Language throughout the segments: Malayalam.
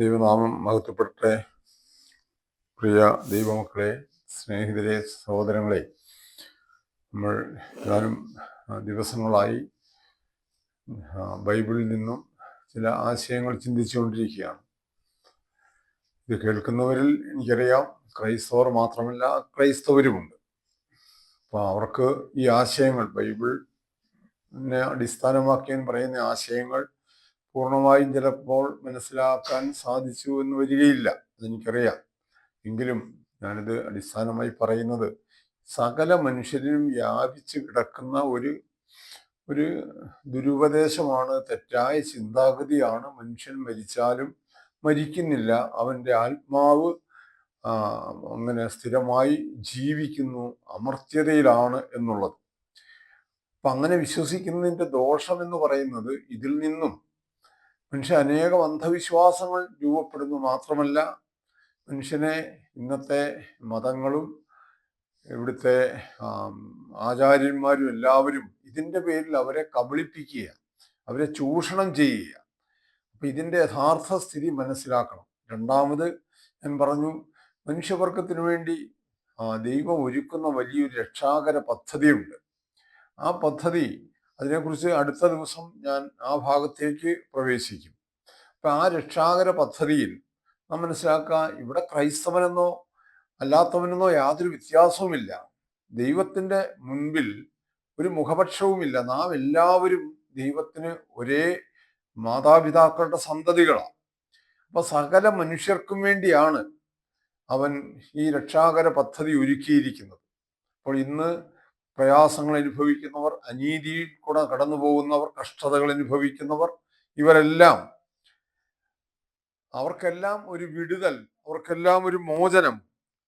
ദൈവനാമം മഹത്വപ്പെടട്ടെ. പ്രിയ ദൈവമക്കളെ, സ്നേഹിതരെ, സഹോദരങ്ങളെ, നമ്മൾ ഏതാനും ദിവസങ്ങളായി ബൈബിളിൽ നിന്നും ചില ആശയങ്ങൾ ചിന്തിച്ചുകൊണ്ടിരിക്കുകയാണ്. ഇത് കേൾക്കുന്നവരിൽ എനിക്കറിയാം ക്രൈസ്തവർ മാത്രമല്ല, ക്രൈസ്തവരുമുണ്ട്. അപ്പോൾ അവർക്ക് ഈ ആശയങ്ങൾ, ബൈബിളിനെ അടിസ്ഥാനമാക്കിയാൻ പറയുന്ന ആശയങ്ങൾ പൂർണ്ണമായും ചിലപ്പോൾ മനസ്സിലാക്കാൻ സാധിച്ചു എന്ന് വരികയില്ല, അതെനിക്കറിയാം. എങ്കിലും ഞാനിത് അടിസ്ഥാനമായി പറയുന്നത് സകല മനുഷ്യരിലും വ്യാപിച്ചു കിടക്കുന്ന ഒരു ദുരുപദേശമാണ്, തെറ്റായ ചിന്താഗതിയാണ്. മനുഷ്യൻ മരിച്ചാലും മരിക്കുന്നില്ല, അവൻ്റെ ആത്മാവ് അങ്ങനെ സ്ഥിരമായി ജീവിക്കുന്നു, അമർത്യതയിലാണ് എന്നുള്ളത്. അപ്പം അങ്ങനെ വിശ്വസിക്കുന്നതിൻ്റെ ദോഷം എന്ന് പറയുന്നത് ഇതിൽ നിന്നും മനുഷ്യൻ അനേകം അന്ധവിശ്വാസങ്ങൾ രൂപപ്പെടുന്നു. മാത്രമല്ല, മനുഷ്യനെ ഇന്നത്തെ മതങ്ങളും ഇവിടുത്തെ ആചാര്യന്മാരും എല്ലാവരും ഇതിൻ്റെ പേരിൽ അവരെ കബളിപ്പിക്കുക, അവരെ ചൂഷണം ചെയ്യുക. അപ്പം ഇതിൻ്റെ യഥാർത്ഥ സ്ഥിതി മനസ്സിലാക്കണം. രണ്ടാമത് ഞാൻ പറഞ്ഞു, മനുഷ്യവർഗത്തിന് വേണ്ടി ദൈവം ഒരുക്കുന്ന വലിയൊരു രക്ഷാകര പദ്ധതിയുണ്ട്. ആ പദ്ധതി, അതിനെക്കുറിച്ച് അടുത്ത ദിവസം ഞാൻ ആ ഭാഗത്തേക്ക് പ്രവേശിക്കും. അപ്പം ആ രക്ഷാകര പദ്ധതിയിൽ നാം മനസ്സിലാക്കുക, ഇവിടെ ക്രൈസ്തവനെന്നോ അല്ലാത്തവനെന്നോ യാതൊരു വ്യത്യാസവുമില്ല. ദൈവത്തിൻ്റെ മുൻപിൽ ഒരു മുഖപക്ഷവുമില്ല. നാം എല്ലാവരും ദൈവത്തിന് ഒരേ മാതാപിതാക്കളുടെ സന്തതികളാണ്. അപ്പൊ സകല മനുഷ്യർക്കും വേണ്ടിയാണ് അവൻ ഈ രക്ഷാകര പദ്ധതി ഒരുക്കിയിരിക്കുന്നത്. അപ്പോൾ ഇന്ന് പ്രയാസങ്ങൾ അനുഭവിക്കുന്നവർ, അനീതിയിൽ കൂടെ കടന്നു പോകുന്നവർ, കഷ്ടതകൾ അനുഭവിക്കുന്നവർ, അവർക്കെല്ലാം ഒരു വിടുതൽ, അവർക്കെല്ലാം ഒരു മോചനം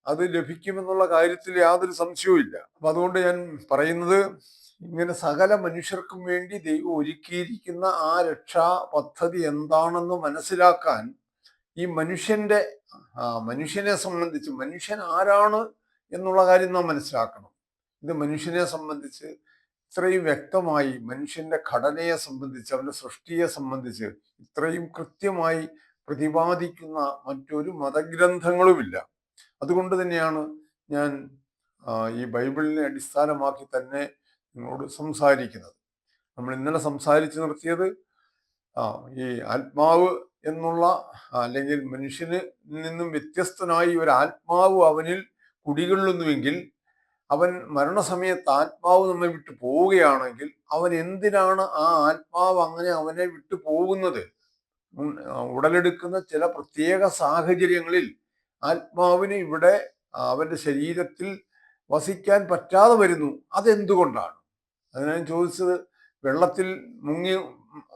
അത് ലഭിക്കുമെന്നുള്ള കാര്യത്തിൽ യാതൊരു സംശയവുമില്ല. അപ്പൊ അതുകൊണ്ട് ഞാൻ പറയുന്നത്, ഇങ്ങനെ സകല മനുഷ്യർക്കും വേണ്ടി ദൈവം ഒരുക്കിയിരിക്കുന്ന ആ രക്ഷാ പദ്ധതി എന്താണെന്ന് മനസ്സിലാക്കാൻ ഈ മനുഷ്യനെ സംബന്ധിച്ച്, മനുഷ്യൻ ആരാണ് എന്നുള്ള കാര്യം നാം മനസ്സിലാക്കണം. ഇത് മനുഷ്യനെ സംബന്ധിച്ച് ഇത്രയും വ്യക്തമായി, മനുഷ്യന്റെ ഘടനയെ സംബന്ധിച്ച്, അവന്റെ സൃഷ്ടിയെ സംബന്ധിച്ച് ഇത്രയും കൃത്യമായി പ്രതിപാദിക്കുന്ന മറ്റൊരു മതഗ്രന്ഥങ്ങളുമില്ല. അതുകൊണ്ട് തന്നെയാണ് ഞാൻ ഈ ബൈബിളിനെ അടിസ്ഥാനമാക്കി തന്നെ നിങ്ങളോട് സംസാരിക്കുന്നത്. നമ്മൾ ഇന്നലെ സംസാരിച്ചു നിർത്തിയത് ഈ ആത്മാവ് എന്നുള്ള, അല്ലെങ്കിൽ മനുഷ്യന് നിന്നും വ്യത്യസ്തനായി ഒരു ആത്മാവ് അവനിൽ കുടികൊള്ളുന്നുവെങ്കിൽ, അവൻ മരണസമയത്ത് ആത്മാവ് നമ്മെ വിട്ടു പോവുകയാണെങ്കിൽ അവൻ എന്തിനാണ് ആ ആത്മാവ് അങ്ങനെ അവനെ വിട്ടു പോകുന്നത്? ഉടലെടുക്കുന്ന ചില പ്രത്യേക സാഹചര്യങ്ങളിൽ ആത്മാവിന് ഇവിടെ അവന്റെ ശരീരത്തിൽ വസിക്കാൻ പറ്റാതെ വരുന്നു. അതെന്തുകൊണ്ടാണ്? അതിനാണ് ചോദിച്ചത്. വെള്ളത്തിൽ മുങ്ങി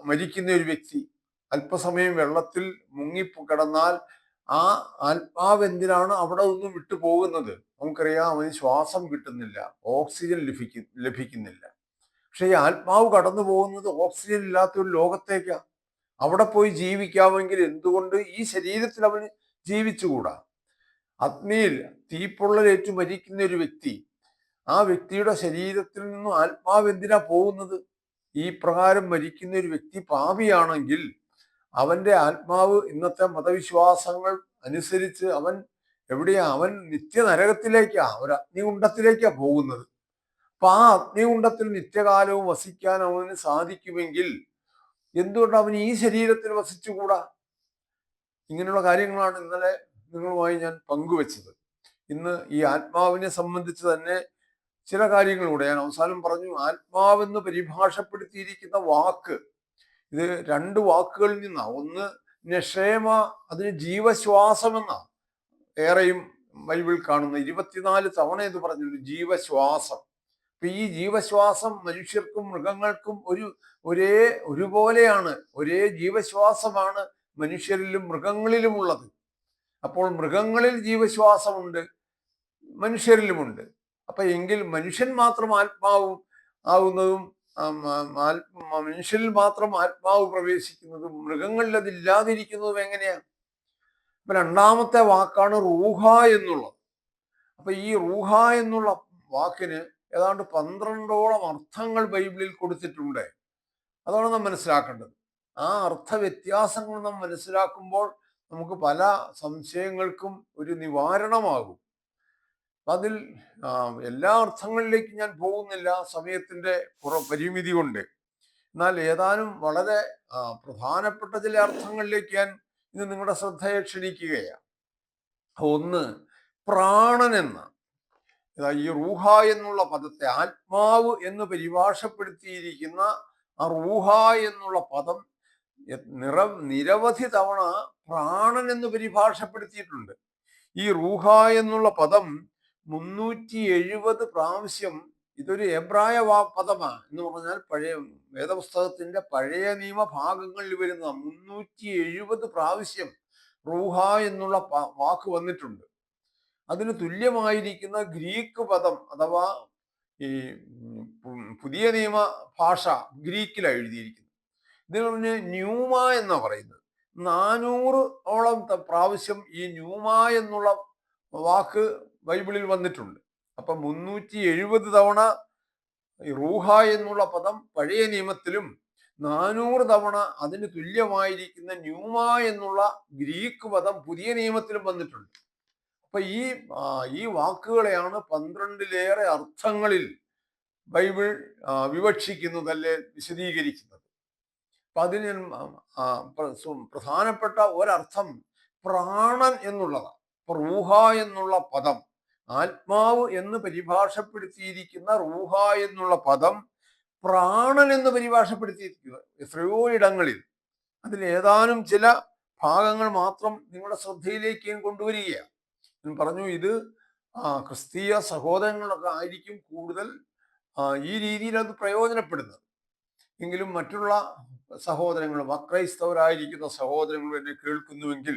മരിക്കുന്ന ഒരു വ്യക്തി അല്പസമയം വെള്ളത്തിൽ മുങ്ങിക്കിടന്നാൽ ആ ആത്മാവ് എന്തിനാണ് അവിടെ ഒന്നും വിട്ടു പോകുന്നത്? നമുക്കറിയാം, അവന് ശ്വാസം കിട്ടുന്നില്ല, ഓക്സിജൻ ലഭിക്കുന്നില്ല. പക്ഷെ ഈ ആത്മാവ് കടന്നു പോകുന്നത് ഓക്സിജൻ ഇല്ലാത്ത ഒരു ലോകത്തേക്കാ. അവിടെ പോയി ജീവിക്കാമെങ്കിൽ എന്തുകൊണ്ട് ഈ ശരീരത്തിൽ അവന് ജീവിച്ചുകൂടാ? അഗ്നിയിൽ തീപ്പൊള്ളലേറ്റു മരിക്കുന്ന ഒരു വ്യക്തി, ആ വ്യക്തിയുടെ ശരീരത്തിൽ നിന്നും ആത്മാവ് എന്തിനാ പോകുന്നത്? ഈ പ്രകാരം മരിക്കുന്ന ഒരു വ്യക്തി പാപിയാണെങ്കിൽ അവന്റെ ആത്മാവ് ഇന്നത്തെ മതവിശ്വാസങ്ങൾ അനുസരിച്ച് അവൻ എവിടെയാ? അവൻ നിത്യനരകത്തിലേക്കാ, ഒരു അഗ്നികുണ്ഡത്തിലേക്കാ പോകുന്നത്. അപ്പൊ ആ അഗ്നികുണ്ഡത്തിൽ നിത്യകാലവും വസിക്കാൻ അവന് സാധിക്കുമെങ്കിൽ എന്തുകൊണ്ട് അവൻ ഈ ശരീരത്തിൽ വസിച്ചുകൂടാ? ഇങ്ങനെയുള്ള കാര്യങ്ങളാണ് ഇന്നലെ നിങ്ങളുമായി ഞാൻ പങ്കുവെച്ചത്. ഇന്ന് ഈ ആത്മാവിനെ സംബന്ധിച്ച് തന്നെ ചില കാര്യങ്ങളിലൂടെ ഞാൻ അവസാനം പറഞ്ഞു. ആത്മാവെന്ന് പരിഭാഷപ്പെടുത്തിയിരിക്കുന്ന വാക്ക്, ഇത് രണ്ട് വാക്കുകളിൽ നിന്നാ. ഒന്ന് നെഷേമ, അതിന് ജീവശ്വാസം എന്നാ ഏറെയും ബൈബിൾ കാണുന്ന 24 തവണ എന്ന് പറഞ്ഞൊരു ജീവശ്വാസം. അപ്പൊ ഈ ജീവശ്വാസം മനുഷ്യർക്കും മൃഗങ്ങൾക്കും ഒരുപോലെയാണ്. ഒരേ ജീവശ്വാസമാണ് മനുഷ്യരിലും മൃഗങ്ങളിലും ഉള്ളത്. അപ്പോൾ മൃഗങ്ങളിൽ ജീവശ്വാസമുണ്ട്, മനുഷ്യരിലുമുണ്ട്. അപ്പൊ എങ്കിൽ മനുഷ്യൻ മാത്രം ആത്മാവും ആവുന്നതും, മനുഷ്യരിൽ മാത്രം ആത്മാവ് പ്രവേശിക്കുന്നതും മൃഗങ്ങളിൽ അതില്ലാതിരിക്കുന്നതും എങ്ങനെയാണ്? അപ്പൊ രണ്ടാമത്തെ വാക്കാണ് റൂഹ എന്നുള്ളത്. അപ്പൊ ഈ റൂഹ എന്നുള്ള വാക്കിന് ഏതാണ്ട് 12ഓളം അർത്ഥങ്ങൾ ബൈബിളിൽ കൊടുത്തിട്ടുണ്ട്. അതാണ് നാം മനസ്സിലാക്കേണ്ടത്. ആ അർത്ഥ വ്യത്യാസങ്ങൾ നാം മനസ്സിലാക്കുമ്പോൾ നമുക്ക് പല സംശയങ്ങൾക്കും ഒരു നിവാരണമാകും. അതിൽ എല്ലാ അർത്ഥങ്ങളിലേക്കും ഞാൻ പോകുന്നില്ല, സമയത്തിന്റെ പരിമിതി കൊണ്ട്. എന്നാൽ ഏതാനും വളരെ പ്രധാനപ്പെട്ട ചില അർത്ഥങ്ങളിലേക്ക് ഞാൻ ഇന്ന് നിങ്ങളുടെ ശ്രദ്ധയെ ക്ഷണിക്കുകയാണ്. ഒന്ന്, പ്രാണൻ എന്ന ഈ റൂഹ എന്നുള്ള പദത്തെ ആത്മാവ് എന്ന് പരിഭാഷപ്പെടുത്തിയിരിക്കുന്ന ആ റൂഹ എന്നുള്ള പദം നിരവധി തവണ പ്രാണൻ എന്ന് പരിഭാഷപ്പെടുത്തിയിട്ടുണ്ട്. ഈ റൂഹ എന്നുള്ള പദം 370 പ്രാവശ്യം, ഇതൊരു എബ്രായ പദമാണ് എന്ന് പറഞ്ഞാൽ പഴയ വേദപുസ്തകത്തിന്റെ പഴയ നിയമ ഭാഗങ്ങളിൽ വരുന്ന 370 പ്രാവശ്യം റൂഹ എന്നുള്ള വാക്ക് വന്നിട്ടുണ്ട്. അതിന് തുല്യമായിരിക്കുന്ന ഗ്രീക്ക് പദം അഥവാ ഈ പുതിയ നിയമ ഭാഷ ഗ്രീക്കിലാണ് എഴുതിയിരിക്കുന്നത്. ഇതിന് പറഞ്ഞ് ന്യൂമ എന്നാ പറയുന്നത്. 400ഓളം പ്രാവശ്യം ഈ ന്യൂമ എന്നുള്ള വാക്ക് ബൈബിളിൽ വന്നിട്ടുണ്ട്. അപ്പൊ 370 തവണ റൂഹ എന്നുള്ള പദം പഴയ നിയമത്തിലും 400 തവണ അതിന് തുല്യമായിരിക്കുന്ന ന്യൂമ എന്നുള്ള ഗ്രീക്ക് പദം പുതിയ നിയമത്തിലും വന്നിട്ടുണ്ട്. അപ്പൊ ഈ വാക്കുകളെയാണ് 12ലേറെ അർത്ഥങ്ങളിൽ ബൈബിൾ വിവക്ഷിക്കുന്നത്, അല്ലെ വിശദീകരിക്കുന്നത്. അപ്പൊ അതിന് പ്രധാനപ്പെട്ട ഒരർത്ഥം പ്രാണൻ എന്നുള്ളതാണ്. റൂഹ എന്നുള്ള പദം, ആത്മാവ് എന്ന് പരിഭാഷപ്പെടുത്തിയിരിക്കുന്ന റൂഹ എന്നുള്ള പദം പ്രാണൻ എന്ന് പരിഭാഷപ്പെടുത്തിയിരിക്കുക എത്രയോ ഇടങ്ങളിൽ. അതിൽ ഏതാനും ചില ഭാഗങ്ങൾ മാത്രം നിങ്ങളുടെ ശ്രദ്ധയിലേക്ക് ഞാൻ കൊണ്ടുവരികയാണ്. ഞാൻ പറഞ്ഞു, ഇത് ക്രിസ്തീയ സഹോദരങ്ങളൊക്കെ ആയിരിക്കും കൂടുതൽ ഈ രീതിയിൽ അത് പ്രയോജനപ്പെടുന്നത്. എങ്കിലും മറ്റുള്ള സഹോദരങ്ങളും അക്രൈസ്തവരായിരിക്കുന്ന സഹോദരങ്ങളും എന്നെ കേൾക്കുന്നുവെങ്കിൽ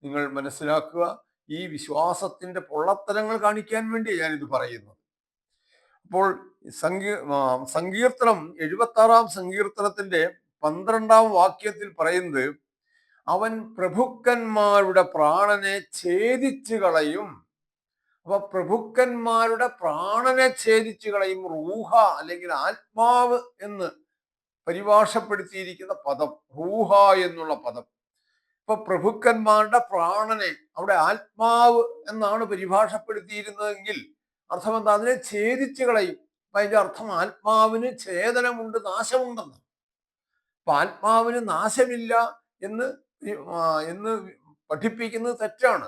നിങ്ങൾ മനസ്സിലാക്കുക, ഈ വിശ്വാസത്തിന്റെ പൊള്ളത്തരങ്ങൾ കാണിക്കാൻ വേണ്ടി ഞാനിത് പറയുന്നത്. അപ്പോൾ സങ്കീർത്തനം 76-ാം സങ്കീർത്തനത്തിന്റെ 12-ാം വാക്യത്തിൽ പറയുന്നത്, അവൻ പ്രഭുക്കന്മാരുടെ പ്രാണനെ ഛേദിച്ചു കളയും. അപ്പൊ പ്രഭുക്കന്മാരുടെ പ്രാണനെ ഛേദിച്ചു കളയും. റൂഹ അല്ലെങ്കിൽ ആത്മാവ് എന്ന് പരിഭാഷപ്പെടുത്തിയിരിക്കുന്ന പദം റൂഹ എന്നുള്ള പദം. ഇപ്പൊ പ്രഭുക്കന്മാരുടെ പ്രാണനെ അവിടെ ആത്മാവ് എന്നാണ് പരിഭാഷപ്പെടുത്തിയിരുന്നതെങ്കിൽ അർത്ഥം എന്താ? അതിനെ ഛേദിച്ചു കളയും. അപ്പൊ അതിന്റെ അർത്ഥം ആത്മാവിന് ഛേദനമുണ്ട്, നാശമുണ്ടെന്ന്. അപ്പൊ ആത്മാവിന് നാശമില്ല എന്ന് പഠിപ്പിക്കുന്നത് തെറ്റാണ്.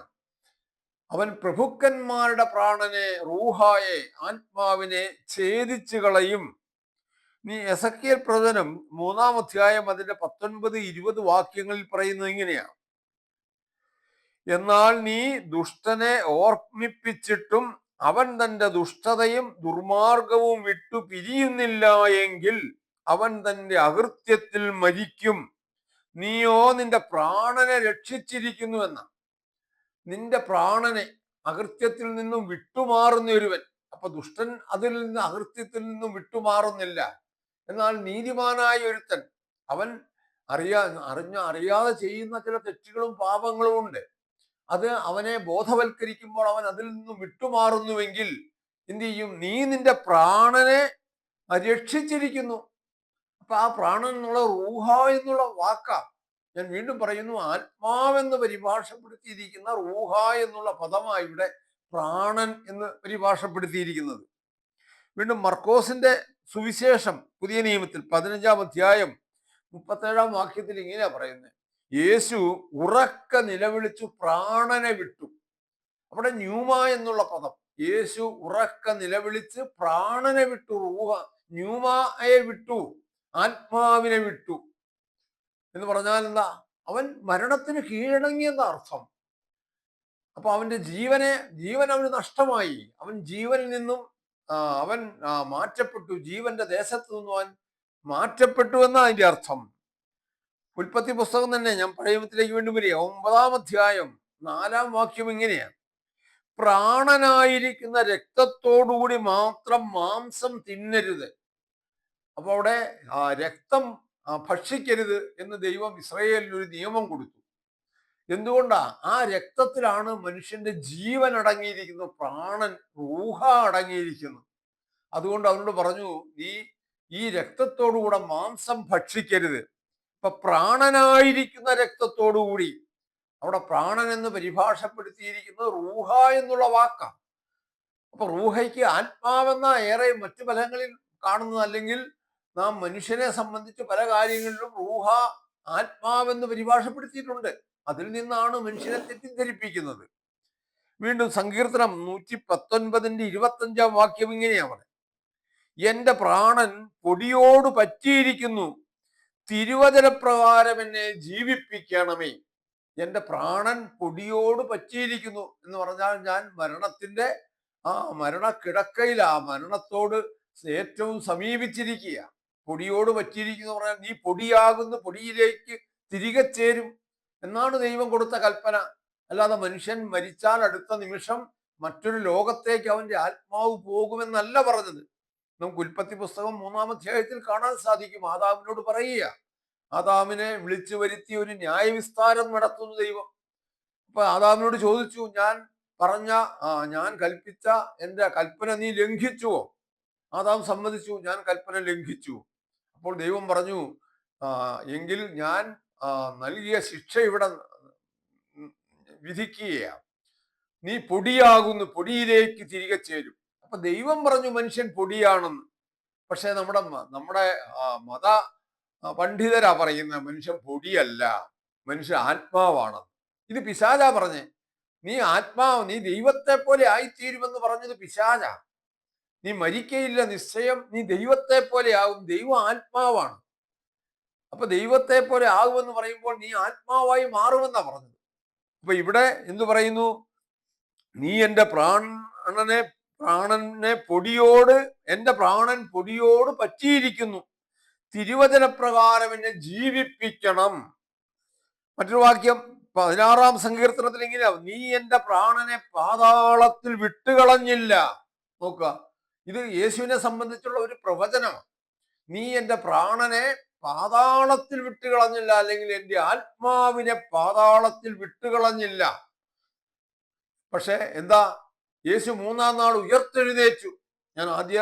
അവൻ പ്രഭുക്കന്മാരുടെ പ്രാണനെ, റൂഹായെ, ആത്മാവിനെ ഛേദിച്ചു കളയും. നീ എസെക്കിയേൽ പ്രവചനം 3-ാം അധ്യായം അതിന്റെ 19-20 വാക്യങ്ങളിൽ പറയുന്നത് ഇങ്ങനെയാണ്: എന്നാൽ നീ ദുഷ്ടനെ ഓർമ്മിപ്പിച്ചിട്ടും അവൻ തന്റെ ദുഷ്ടതയും ദുർമാർഗവും വിട്ടു പിരിയുന്നില്ല എങ്കിൽ അവൻ തന്റെ അകൃത്യത്തിൽ മരിക്കും. നീയോ നിന്റെ പ്രാണനെ രക്ഷിച്ചിരിക്കുന്നു എന്ന. നിന്റെ പ്രാണനെ അകൃത്യത്തിൽ നിന്നും വിട്ടുമാറുന്ന ഒരുവൻ. അപ്പൊ ദുഷ്ടൻ അതിൽ നിന്ന്, അകൃത്യത്തിൽ നിന്നും വിട്ടുമാറുന്നില്ല. എന്നാൽ നീതിമാനായ ഒരുത്തൻ, അവൻ അറിയാതെ ചെയ്യുന്ന ചില തെറ്റുകളും പാപങ്ങളും ഉണ്ട്. അത് അവനെ ബോധവൽക്കരിക്കുമ്പോൾ അവൻ അതിൽ നിന്നും വിട്ടുമാറുന്നുവെങ്കിൽ എന്ത് ചെയ്യും? നീ നിന്റെ പ്രാണനെ രക്ഷിച്ചിരിക്കുന്നു. അപ്പൊ ആ പ്രാണൻ എന്നുള്ള റൂഹ എന്നുള്ള വാക്കാ. ഞാൻ വീണ്ടും പറയുന്നു, ആത്മാവെന്ന് പരിഭാഷപ്പെടുത്തിയിരിക്കുന്ന റൂഹ എന്നുള്ള പദമായി ഇവിടെ പ്രാണൻ എന്ന് പരിഭാഷപ്പെടുത്തിയിരിക്കുന്നത്. വീണ്ടും മർക്കോസിന്റെ സുവിശേഷം പുതിയ നിയമത്തിൽ 15-ാം അധ്യായം 37-ാം വാക്യത്തിൽ ഇങ്ങനെയാ പറയുന്നത്: യേശു ഉറക്ക നിലവിളിച്ചു പ്രാണനെ വിട്ടു. അവിടെ ന്യൂമ എന്നുള്ള പദം, യേശു ഉറക്ക നിലവിളിച്ച് പ്രാണനെ വിട്ടു. റൂഹ, ന്യൂമയെ വിട്ടു, ആത്മാവിനെ വിട്ടു എന്ന് പറഞ്ഞാൽ എന്താ? അവൻ മരണത്തിന് കീഴടങ്ങിയെന്ന അർത്ഥം. അപ്പൊ അവന്റെ ജീവൻ അവന് നഷ്ടമായി. അവൻ ജീവനിൽ നിന്നും അവൻ മാറ്റപ്പെട്ടു. ജീവന്റെ ദേശത്ത് നിന്നും അവൻ മാറ്റപ്പെട്ടു എന്ന അതിന്റെ അർത്ഥം. ഉൽപ്പത്തി പുസ്തകം തന്നെ, ഞാൻ പഴയത്തിലേക്ക് വീണ്ടും വരിക, 9-ാം അധ്യായം 4-ാം വാക്യം ഇങ്ങനെയാണ്: പ്രാണനായിരിക്കുന്ന രക്തത്തോടുകൂടി മാത്രം മാംസം തിന്നരുത്. അപ്പൊ അവിടെ രക്തം ഭക്ഷിക്കരുത് എന്ന് ദൈവം ഇസ്രായേലിന് ഒരു നിയമം കൊടുത്തു. എന്തുകൊണ്ടാ? ആ രക്തത്തിലാണ് മനുഷ്യന്റെ ജീവൻ അടങ്ങിയിരിക്കുന്നു, പ്രാണൻ, റൂഹ അടങ്ങിയിരിക്കുന്നു. അതുകൊണ്ട് അവനോട് പറഞ്ഞു, നീ ഈ രക്തത്തോടുകൂടെ മാംസം ഭക്ഷിക്കരുത്. ഇപ്പൊ പ്രാണനായിരിക്കുന്ന രക്തത്തോടുകൂടി അവിടെ പ്രാണൻ എന്ന് പരിഭാഷപ്പെടുത്തിയിരിക്കുന്നത് റൂഹ എന്നുള്ള വാക്കാണ്. അപ്പൊ റൂഹയ്ക്ക് ആത്മാവെന്ന ഏറെ മറ്റു ഫലങ്ങളിൽ കാണുന്നത്, അല്ലെങ്കിൽ നാം മനുഷ്യനെ സംബന്ധിച്ച് പല കാര്യങ്ങളിലും റൂഹ ആത്മാവെന്ന് പരിഭാഷപ്പെടുത്തിയിട്ടുണ്ട്. അതിൽ നിന്നാണ് മനുഷ്യനെ തെറ്റിദ്ധരിപ്പിക്കുന്നത്. വീണ്ടും സങ്കീർത്തനം 119-25 വാക്യം ഇങ്ങനെയാണ്: എന്റെ പ്രാണൻ പൊടിയോട് പറ്റിയിരിക്കുന്നു, തിരുവചനപ്രകാരം എന്നെ ജീവിപ്പിക്കണമേ. എന്റെ പ്രാണൻ പൊടിയോട് പറ്റിയിരിക്കുന്നു എന്ന് പറഞ്ഞാൽ ഞാൻ മരണത്തിന്റെ മരണക്കിടക്കയിൽ, മരണത്തോട് ഏറ്റവും സമീപിച്ചിരിക്കുക. പൊടിയോട് പറ്റിയിരിക്കുന്നു പറഞ്ഞാൽ നീ പൊടിയാകുന്നു, പൊടിയിലേക്ക് തിരികെ ചേരും എന്നാണ് ദൈവം കൊടുത്ത കൽപ്പന. അല്ലാതെ മനുഷ്യൻ മരിച്ചാൽ അടുത്ത നിമിഷം മറ്റൊരു ലോകത്തേക്ക് അവന്റെ ആത്മാവ് പോകുമെന്നല്ല പറഞ്ഞത്. നമുക്ക് ഉൽപ്പത്തി പുസ്തകം 3-ാം അധ്യായത്തിൽ കാണാൻ സാധിക്കും. ആദാമിനോട് പറയുക, ആദാമിനെ വിളിച്ചു വരുത്തി ഒരു ന്യായവിസ്താരം നടത്തുന്നു ദൈവം. അപ്പൊ ആദാമിനോട് ചോദിച്ചു, ഞാൻ കൽപ്പിച്ച എന്റെ കൽപ്പന നീ ലംഘിച്ചുവോ? ആദാം സമ്മതിച്ചു, ഞാൻ കൽപ്പന ലംഘിച്ചു. അപ്പോൾ ദൈവം പറഞ്ഞു, എങ്കിൽ ഞാൻ നൽകിയ ശിക്ഷ ഇവിടെ വിധിക്കുകയാണ്. നീ പൊടിയാകുന്നു, പൊടിയിലേക്ക് തിരികെ ചേരും. അപ്പൊ ദൈവം പറഞ്ഞു മനുഷ്യൻ പൊടിയാണെന്ന്. പക്ഷെ നമ്മുടെ മത പണ്ഡിതരാ പറയുന്ന മനുഷ്യൻ പൊടിയല്ല, മനുഷ്യൻ ആത്മാവാണ്. ഇത് പിശാചാ പറഞ്ഞേ. നീ ദൈവത്തെ പോലെ ആയിത്തീരുമെന്ന് പറഞ്ഞത് പിശാചാ. നീ മരിക്കയില്ല, നിശ്ചയം നീ ദൈവത്തെ പോലെ ആകും. ദൈവം ആത്മാവാണ്. അപ്പൊ ദൈവത്തെ പോലെ ആകുമെന്ന് പറയുമ്പോൾ നീ ആത്മാവായി മാറുമെന്നാ പറഞ്ഞത്. അപ്പൊ ഇവിടെ എന്തു പറയുന്നു? നീ എന്റെ പ്രാണനെ എന്റെ പ്രാണൻ പൊടിയോട് പറ്റിയിരിക്കുന്നു, തിരുവചനപ്രകാരം എന്നെ ജീവിപ്പിക്കണം. മറ്റൊരു വാക്യം 16-ാം സങ്കീർത്തനത്തിൽ ഇങ്ങനെ: നീ എന്റെ പ്രാണനെ പാതാളത്തിൽ വിട്ടുകളഞ്ഞില്ല. നോക്കുക, ഇത് യേശുവിനെ സംബന്ധിച്ചുള്ള ഒരു പ്രവചനമാണ്. നീ എന്റെ പ്രാണനെ പാതാളത്തിൽ വിട്ടുകളഞ്ഞില്ല, അല്ലെങ്കിൽ എന്റെ ആത്മാവിനെ പാതാളത്തിൽ വിട്ടുകളഞ്ഞില്ല. പക്ഷെ എന്താ? യേശു 3-ാം നാൾ ഉയർത്തെഴുന്നേറ്റു. ഞാൻ ആദ്യ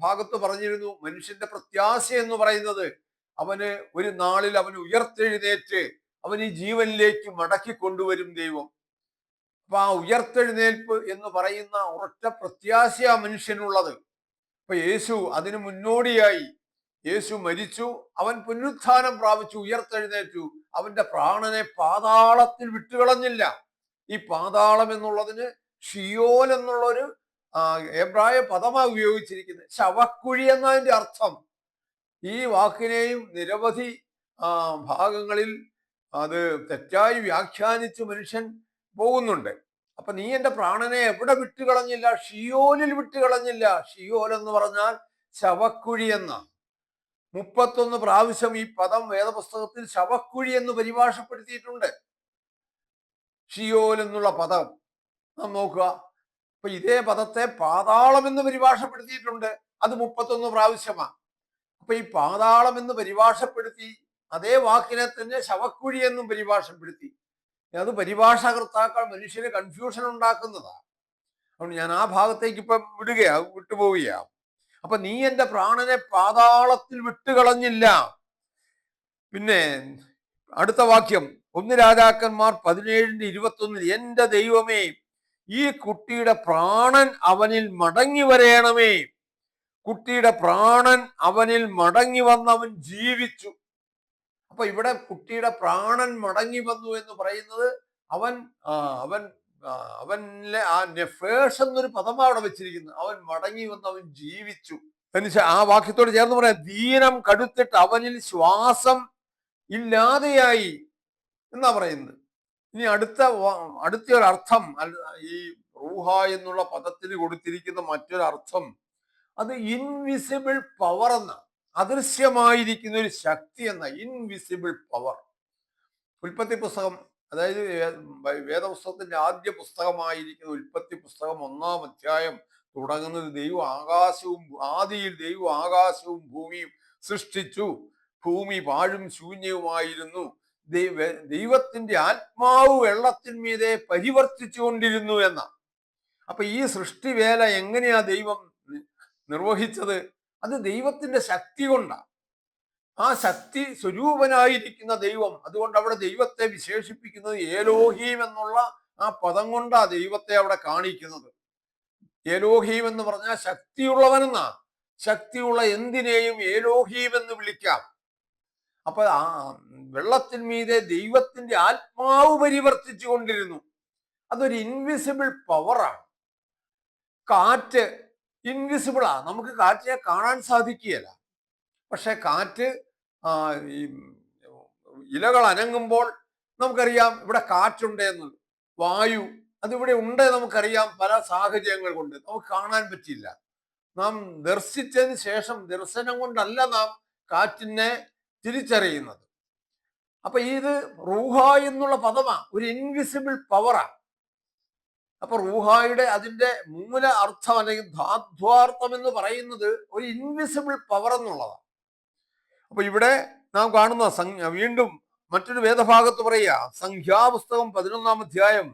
ഭാഗത്ത് പറഞ്ഞിരുന്നു, മനുഷ്യന്റെ പ്രത്യാശ എന്ന് പറയുന്നത് അവന് ഒരു നാളിൽ അവന് ഉയർത്തെഴുന്നേറ്റ് അവൻ ഈ ജീവനിലേക്ക് മടക്കി കൊണ്ടുവരും ദൈവം. അപ്പൊ ആ ഉയർത്തെഴുന്നേൽപ്പ് എന്ന് പറയുന്ന ഒരൊറ്റ പ്രത്യാശയാ മനുഷ്യനുള്ളത്. അപ്പൊ യേശു അതിനു മുന്നോടിയായി യേശു മരിച്ചു, അവൻ പുനരുത്ഥാനം പ്രാപിച്ചു, ഉയർത്തെഴുന്നേറ്റു. അവന്റെ പ്രാണനെ പാതാളത്തിൽ വിട്ടുകളഞ്ഞില്ല. ഈ പാതാളം എന്നുള്ളതിന് ഷിയോൽ എന്നുള്ളൊരു എബ്രായ പദമാണ് ഉപയോഗിച്ചിരിക്കുന്നത്. ശവക്കുഴി എന്നതിന്റെ അർത്ഥം. ഈ വാക്കിനെയും നിരവധി ഭാഗങ്ങളിൽ അത് തെറ്റായി വ്യാഖ്യാനിച്ച് മനുഷ്യൻ പോകുന്നുണ്ട്. അപ്പൊ നീ എന്റെ പ്രാണനെ എവിടെ വിട്ടുകളഞ്ഞില്ല? ഷിയോലിൽ വിട്ടുകളഞ്ഞില്ല. ഷിയോൽ എന്ന് പറഞ്ഞാൽ ശവക്കുഴി എന്നാണ്. 31 പ്രാവശ്യം ഈ പദം വേദപുസ്തകത്തിൽ ശവക്കുഴി എന്ന് പരിഭാഷപ്പെടുത്തിയിട്ടുണ്ട്. ഷിയോൽ എന്നുള്ള പദം നാം നോക്കുക. അപ്പൊ ഇതേ പദത്തെ പാതാളം എന്ന് പരിഭാഷപ്പെടുത്തിയിട്ടുണ്ട്. അത് 31 പ്രാവശ്യമാണ്. അപ്പൊ ഈ പാതാളം എന്ന് പരിഭാഷപ്പെടുത്തി അതേ വാക്കിനെ തന്നെ ശവക്കുഴി എന്നും പരിഭാഷപ്പെടുത്തി. അത് പരിഭാഷാകർത്താക്കൾ മനുഷ്യന് കൺഫ്യൂഷൻ ഉണ്ടാക്കുന്നതാണ്. അതുകൊണ്ട് ഞാൻ ആ ഭാഗത്തേക്ക് ഇപ്പം വിട്ടുപോവുകയാണ്. അപ്പൊ നീ എന്റെ പ്രാണനെ പാതാളത്തിൽ വിട്ടുകളഞ്ഞില്ല. പിന്നെ അടുത്ത വാക്യം 1 രാജാക്കന്മാർ 17-21: എന്റെ ദൈവമേ, ഈ കുട്ടിയുടെ പ്രാണൻ അവനിൽ മടങ്ങി വരേണമേ. കുട്ടിയുടെ പ്രാണൻ അവനിൽ മടങ്ങി വന്നവൻ ജീവിച്ചു. അപ്പൊ ഇവിടെ കുട്ടിയുടെ പ്രാണൻ മടങ്ങി വന്നു എന്ന് പറയുന്നത് അവനിലെ ആ നെഫേഷ് എന്നൊരു പദമാണ് അവിടെ വെച്ചിരിക്കുന്നത്. അവൻ മടങ്ങി വന്ന് അവൻ ജീവിച്ചു. ആ വാക്യത്തോട് ചേർന്ന് പറയാം: ദീനം കടുത്തിട്ട് അവനിൽ ശ്വാസം ഇല്ലാതെയായി എന്നാ പറയുന്നത്. ഇനി അടുത്തൊരർത്ഥം, ഈ റൂഹ എന്നുള്ള പദത്തിന് കൊടുത്തിരിക്കുന്ന മറ്റൊരർത്ഥം, അത് ഇൻവിസിബിൾ പവർ എന്ന, അദൃശ്യമായിരിക്കുന്ന ഒരു ശക്തി എന്ന, ഇൻവിസിബിൾ പവർ. ഉൽപ്പത്തി പുസ്തകം, അതായത് വേദപുസ്തകത്തിന്റെ ആദ്യ പുസ്തകമായിരിക്കുന്ന ഉൽപ്പത്തി പുസ്തകം 1-ാം അധ്യായം തുടങ്ങുന്നത് ആദിയിൽ ദൈവം ആകാശവും ഭൂമിയും സൃഷ്ടിച്ചു. ഭൂമി പാഴും ശൂന്യവുമായിരുന്നു. ദൈവത്തിന്റെ ആത്മാവ് വെള്ളത്തിന്മീതെ പരിവർത്തിച്ചു കൊണ്ടിരുന്നു എന്ന. അപ്പൊ ഈ സൃഷ്ടിവേല എങ്ങനെയാ ദൈവം നിർവഹിച്ചത്? അത് ദൈവത്തിന്റെ ശക്തി കൊണ്ടാണ്. ആ ശക്തി സ്വരൂപനായിരിക്കുന്ന ദൈവം. അതുകൊണ്ട് അവിടെ ദൈവത്തെ വിശേഷിപ്പിക്കുന്നത് ഏലോഹീം എന്നുള്ള ആ പദം കൊണ്ടാ ദൈവത്തെ അവിടെ കാണിക്കുന്നത്. ഏലോഹീം എന്ന് പറഞ്ഞാൽ ശക്തിയുള്ളവനെന്നാ. ശക്തിയുള്ള എന്തിനേയും ഏലോഹീം എന്ന് വിളിക്കാം. അപ്പൊ ആ വെള്ളത്തിന്മീതെ ദൈവത്തിന്റെ ആത്മാവ് പരിവർത്തിച്ചു കൊണ്ടിരുന്നു. അതൊരു ഇൻവിസിബിൾ പവറാണ്. കാറ്റ് ഇൻവിസിബിളാ, നമുക്ക് കാറ്റിനെ കാണാൻ സാധിക്കുകയില്ല. പക്ഷെ കാറ്റ് ഈ ഇലകൾ അനങ്ങുമ്പോൾ നമുക്കറിയാം ഇവിടെ കാറ്റുണ്ടെന്ന്. വായു അതിവിടെ ഉണ്ട് നമുക്കറിയാം. പല സാഹചര്യങ്ങൾ കൊണ്ട് നമുക്ക് കാണാൻ പറ്റില്ല. നാം ദർശിച്ചതിന് ശേഷം ദർശനം കൊണ്ടല്ല നാം കാറ്റിനെ തിരിച്ചറിയുന്നത്. അപ്പൊ ഇത് റൂഹ എന്നുള്ള പദമാ, ഒരു ഇൻവിസിബിൾ പവറാ. അപ്പൊ റൂഹായുടെ അതിന്റെ മൂല അർത്ഥം അല്ലെങ്കിൽ ധാത്വാർത്ഥം എന്ന് പറയുന്നത് ഒരു ഇൻവിസിബിൾ പവർ എന്നുള്ളതാണ്. അപ്പൊ ഇവിടെ നാം കാണുന്ന വീണ്ടും മറ്റൊരു വേദഭാഗത്ത് പറയുക, സംഖ്യാപുസ്തകം 11-ാം അധ്യായം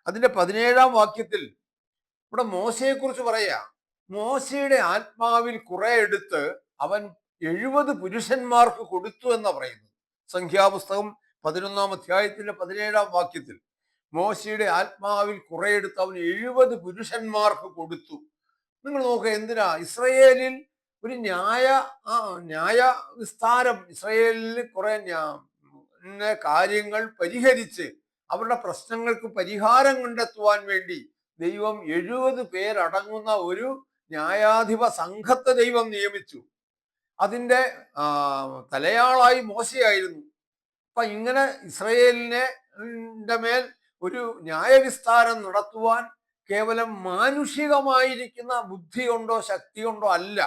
അതിന്റെ 17-ാം വാക്യത്തിൽ ഇവിടെ മോശയെ കുറിച്ച് പറയാ. മോശയുടെ ആത്മാവിൽ കുറെ എടുത്ത് അവൻ 70 പുരുഷന്മാർക്ക് കൊടുത്തു എന്നാ പറയുന്നത്. സംഖ്യാപുസ്തകം 11-ാം അധ്യായത്തിന്റെ 17-ാം വാക്യത്തിൽ മോശയുടെ ആത്മാവിൽ കുറെ എടുത്ത് അവൻ 70 പുരുഷന്മാർക്ക് കൊടുത്തു. നിങ്ങൾ നോക്കുക, എന്തിനാ? ഇസ്രയേലിൽ ഒരു ന്യായ വിസ്താരം, ഇസ്രയേലിൽ കുറെ കാര്യങ്ങൾ പരിഹരിച്ച് അവരുടെ പ്രശ്നങ്ങൾക്ക് പരിഹാരം കണ്ടെത്തുവാൻ വേണ്ടി ദൈവം 70 പേരടങ്ങുന്ന ഒരു ന്യായാധിപ സംഘത്തെ ദൈവം നിയമിച്ചു. അതിൻ്റെ തലയാളായി മോശയായിരുന്നു. അപ്പൊ ഇങ്ങനെ ഇസ്രയേലിന്റെ മേൽ ഒരു ന്യായവിസ്താരം നടത്തുവാൻ കേവലം മാനുഷികമായിരിക്കുന്ന ബുദ്ധി കൊണ്ടോ ശക്തി കൊണ്ടോ അല്ല,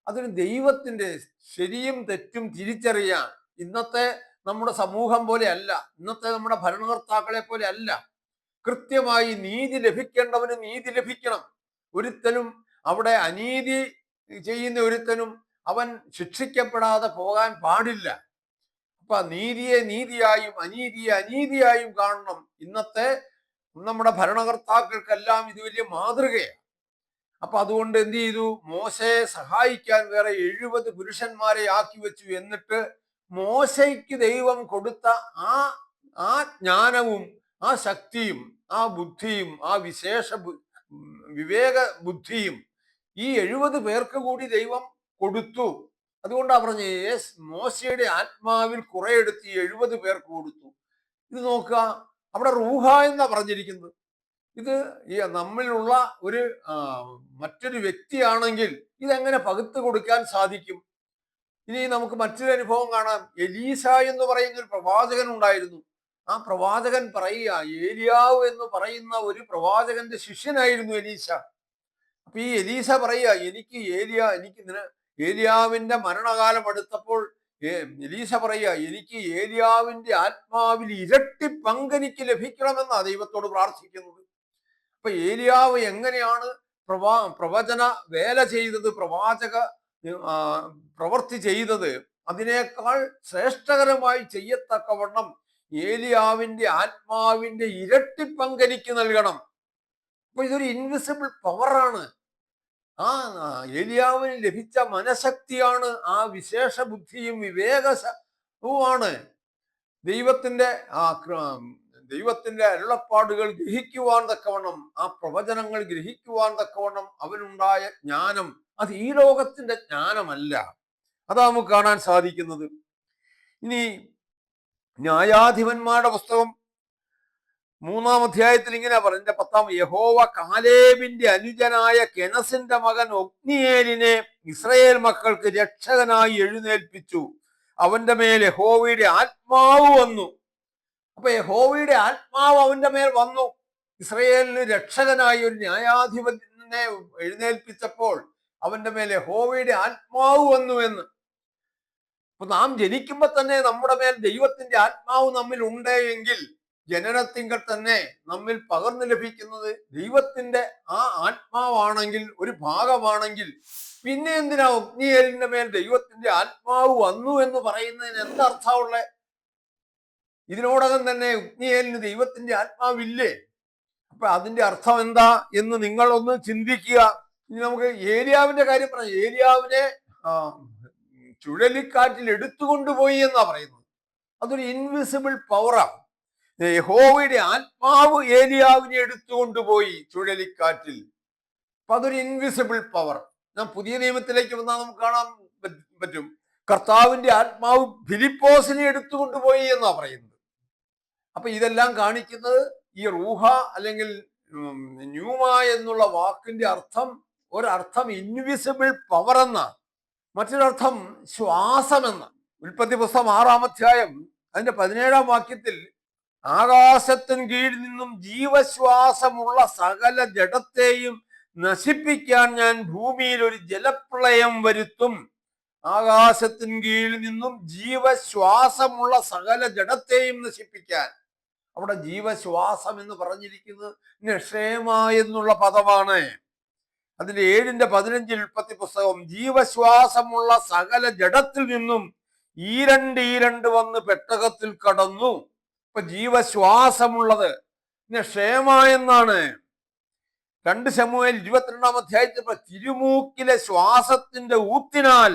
അതിന് ദൈവത്തിന്റെ ശരിയും തെറ്റും തിരിച്ചറിയാൻ ഇന്നത്തെ നമ്മുടെ സമൂഹം പോലെ അല്ല, ഇന്നത്തെ നമ്മുടെ ഭരണകർത്താക്കളെ പോലെ അല്ല. കൃത്യമായി നീതി ലഭിക്കേണ്ടവന് നീതി ലഭിക്കണം. ഒരുത്തനും അവിടെ അനീതി ചെയ്യുന്ന ഒരുത്തനും അവൻ ശിക്ഷിക്കപ്പെടാതെ പോകാൻ പാടില്ല. അപ്പൊ നീതിയെ നീതിയായും അനീതിയെ അനീതിയായും കാണണം. ഇന്നത്തെ നമ്മുടെ ഭരണകർത്താക്കൾക്കെല്ലാം ഇത് വലിയ മാതൃകയാണ്. അപ്പൊ അതുകൊണ്ട് എന്ത് ചെയ്തു? മോശയെ സഹായിക്കാൻ വേറെ 70 പുരുഷന്മാരെ ആക്കി വെച്ചു. എന്നിട്ട് മോശയ്ക്ക് ദൈവം കൊടുത്ത ആ ജ്ഞാനവും ആ ശക്തിയും ആ ബുദ്ധിയും ആ വിവേക ബുദ്ധിയും ഈ 70 പേർക്ക് കൂടി ദൈവം കൊടുത്തു. അതുകൊണ്ടാ പറഞ്ഞ മോശയുടെ ആത്മാവിൽ കുറെ എടുത്ത് 70 പേർക്ക് കൊടുത്തു. ഇത് നോക്കുക, അവിടെ റൂഹ എന്നാ പറഞ്ഞിരിക്കുന്നത്. ഇത് നമ്മിലുള്ള ഒരു മറ്റൊരു വ്യക്തിയാണെങ്കിൽ ഇതെങ്ങനെ പകുത്തു കൊടുക്കാൻ സാധിക്കും? ഇനി നമുക്ക് മറ്റൊരു അനുഭവം കാണാം. എലീശ എന്ന് പറയുന്ന ഒരു പ്രവാചകൻ ഉണ്ടായിരുന്നു. ആ പ്രവാചകൻ പറയുക, ഏലിയാവ് എന്ന് പറയുന്ന ഒരു പ്രവാചകന്റെ ശിഷ്യനായിരുന്നു എലീശ. അപ്പൊ ഈ എലീശ പറയുക, എനിക്ക് ഏലിയാവിന്റെ മരണകാലം അടുത്തപ്പോൾ എലീശ പറയുക, എനിക്ക് ഏലിയാവിന്റെ ആത്മാവിൽ ഇരട്ടി പങ്കെനിക്ക് ലഭിക്കണമെന്നാ ദൈവത്തോട് പ്രാർത്ഥിക്കുന്നത്. അപ്പൊ ഏലിയാവ് എങ്ങനെയാണ് പ്രവചന വേല ചെയ്തത്, പ്രവാചക പ്രവൃത്തി ചെയ്തത്, അതിനേക്കാൾ ശ്രേഷ്ഠകരമായി ചെയ്യത്തക്കവണ്ണം ഏലിയാവിന്റെ ആത്മാവിന്റെ ഇരട്ടി പങ്കെനിക്ക് നൽകണം. അപ്പൊ ഇതൊരു ഇൻവിസിബിൾ പവറാണ്. ആ ഏലിയാവിന് ലഭിച്ച മനഃശക്തിയാണ്, ആ വിശേഷ ബുദ്ധിയും വിവേകവുമാണ് ദൈവത്തിന്റെ അരുളപ്പാടുകൾ ഗ്രഹിക്കുവാൻ തക്കവണ്ണം, ആ പ്രവചനങ്ങൾ ഗ്രഹിക്കുവാൻ തക്കവണ്ണം അവനുണ്ടായ ജ്ഞാനം. അത് ഈ ലോകത്തിന്റെ ജ്ഞാനമല്ല. അതാ നമുക്ക് കാണാൻ സാധിക്കുന്നത്. ഇനി ന്യായാധിപന്മാരുടെ പുസ്തകം 3-ാം അധ്യായത്തിൽ ഇങ്ങനെ പറയുന്നത്, 10-ാം, യഹോവ കാലേബിന്റെ അനുജനായ കെനസിന്റെ മകൻ ഒത്നിയേലിനെ ഇസ്രയേൽ മക്കൾക്ക് രക്ഷകനായി എഴുന്നേൽപ്പിച്ചു. അവന്റെ മേൽ യഹോവയുടെ ആത്മാവ് വന്നു. അപ്പൊ യഹോവയുടെ ആത്മാവ് അവന്റെ മേൽ വന്നു. ഇസ്രയേലിന് രക്ഷകനായി ഒരു ന്യായാധിപനെ എഴുന്നേൽപ്പിച്ചപ്പോൾ അവന്റെ മേൽ യഹോവയുടെ ആത്മാവ് വന്നു എന്ന്. അപ്പൊ നാം ജനിക്കുമ്പോ തന്നെ നമ്മുടെ മേൽ ദൈവത്തിന്റെ ആത്മാവ് നമ്മിൽ ഉണ്ട് എങ്കിൽ, ജനനത്തിങ്കൽ തന്നെ നമ്മിൽ പകർന്നു ലഭിക്കുന്നത് ദൈവത്തിന്റെ ആ ആത്മാവാണെങ്കിൽ, ഒരു ഭാഗമാണെങ്കിൽ, പിന്നെ എന്തിനാ ഒത്നിയേലിന്റെ മേൽ ദൈവത്തിന്റെ ആത്മാവ് വന്നു എന്ന് പറയുന്നതിന് എന്തർത്ഥമുള്ള? ഇതിനോടകം തന്നെ ഒത്നിയേലിന് ദൈവത്തിന്റെ ആത്മാവില്ലേ? അപ്പൊ അതിന്റെ അർത്ഥം എന്താ എന്ന് നിങ്ങളൊന്ന് ചിന്തിക്കുക. ഇനി നമുക്ക് ഏലിയാവിന്റെ കാര്യം പറഞ്ഞു. ഏലിയാവിനെ ചുഴലിക്കാറ്റിൽ എടുത്തുകൊണ്ടുപോയി എന്നാ പറയുന്നത്. അതൊരു ഇൻവിസിബിൾ പവറാണ്. യഹോവയുടെ ആത്മാവ് ഏലിയാവിനെ എടുത്തുകൊണ്ടുപോയി ചുഴലിക്കാറ്റിൽ. അപ്പൊ അതൊരു ഇൻവിസിബിൾ പവർ. ഞാൻ പുതിയ നിയമത്തിലേക്ക് വന്നാൽ നമുക്ക് കാണാൻ പറ്റും, കർത്താവിന്റെ ആത്മാവ് ഫിലിപ്പോസിനെ എടുത്തുകൊണ്ടുപോയി എന്നാ പറയുന്നത്. അപ്പൊ ഇതെല്ലാം കാണിക്കുന്നത് ഈ റൂഹ അല്ലെങ്കിൽ ന്യൂമ എന്നുള്ള വാക്കിന്റെ അർത്ഥം, ഒരർത്ഥം ഇൻവിസിബിൾ പവർ എന്നാണ്, മറ്റൊരർത്ഥം ശ്വാസം എന്നാണ്. ഉൽപ്പത്തി പുസ്തകം 6-ാം അധ്യായം അതിന്റെ 17-ാം വാക്യത്തിൽ ആകാശത്തിന് കീഴിൽ നിന്നും ജീവശ്വാസമുള്ള സകല ജഡത്തെയും നശിപ്പിക്കാൻ ഞാൻ ഭൂമിയിൽ ഒരു ജലപ്രളയം വരുത്തും. ആകാശത്തിന് കീഴിൽ നിന്നും ജീവശ്വാസമുള്ള സകല ജഡത്തെയും നശിപ്പിക്കാൻ. അവിടെ ജീവശ്വാസം എന്ന് പറഞ്ഞിരിക്കുന്നത് നെഷേമ എന്നുള്ള പദമാണ്. അതിന്റെ 7:15 ഉൽപ്പത്തി പുസ്തകം, ജീവശ്വാസമുള്ള സകല ജഡത്തിൽ നിന്നും ഈരണ്ട് വന്ന് പെട്ടകത്തിൽ കടന്നു. ഇപ്പൊ ജീവശ്വാസമുള്ളത് ക്ഷേമ എന്നാണ്. 2 ശമൂവേൽ 22-ാം അധ്യായത്തിൽ തിരുമൂക്കിലെ ശ്വാസത്തിന്റെ ഊത്തിനാൽ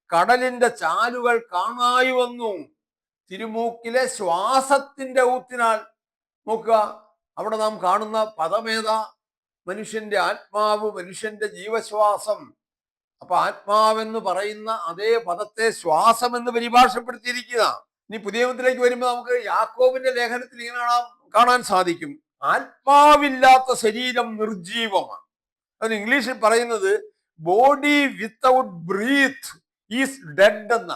കടലിന്റെ ചാലുകൾ കാണായി വന്നു. തിരുമൂക്കിലെ ശ്വാസത്തിന്റെ ഊത്തിനാൽ. നോക്കുക, അവിടെ നാം കാണുന്ന പദമേത മനുഷ്യന്റെ ആത്മാവ്, മനുഷ്യന്റെ ജീവശ്വാസം. അപ്പൊ ആത്മാവെന്ന് പറയുന്ന അതേ പദത്തെ ശ്വാസം എന്ന് പരിഭാഷപ്പെടുത്തിയിരിക്കുക. ഇനി പുതിയ നിയമത്തിലേക്ക് വരുമ്പോൾ നമുക്ക് യാക്കോബിന്റെ ലേഖനത്തിൽ ഇങ്ങനെ കാണാൻ സാധിക്കും, ആത്മാവില്ലാത്ത ശരീരം നിർജീവമാണ്. അത് ഇംഗ്ലീഷിൽ പറയുന്നത് body without breath is dead എന്ന.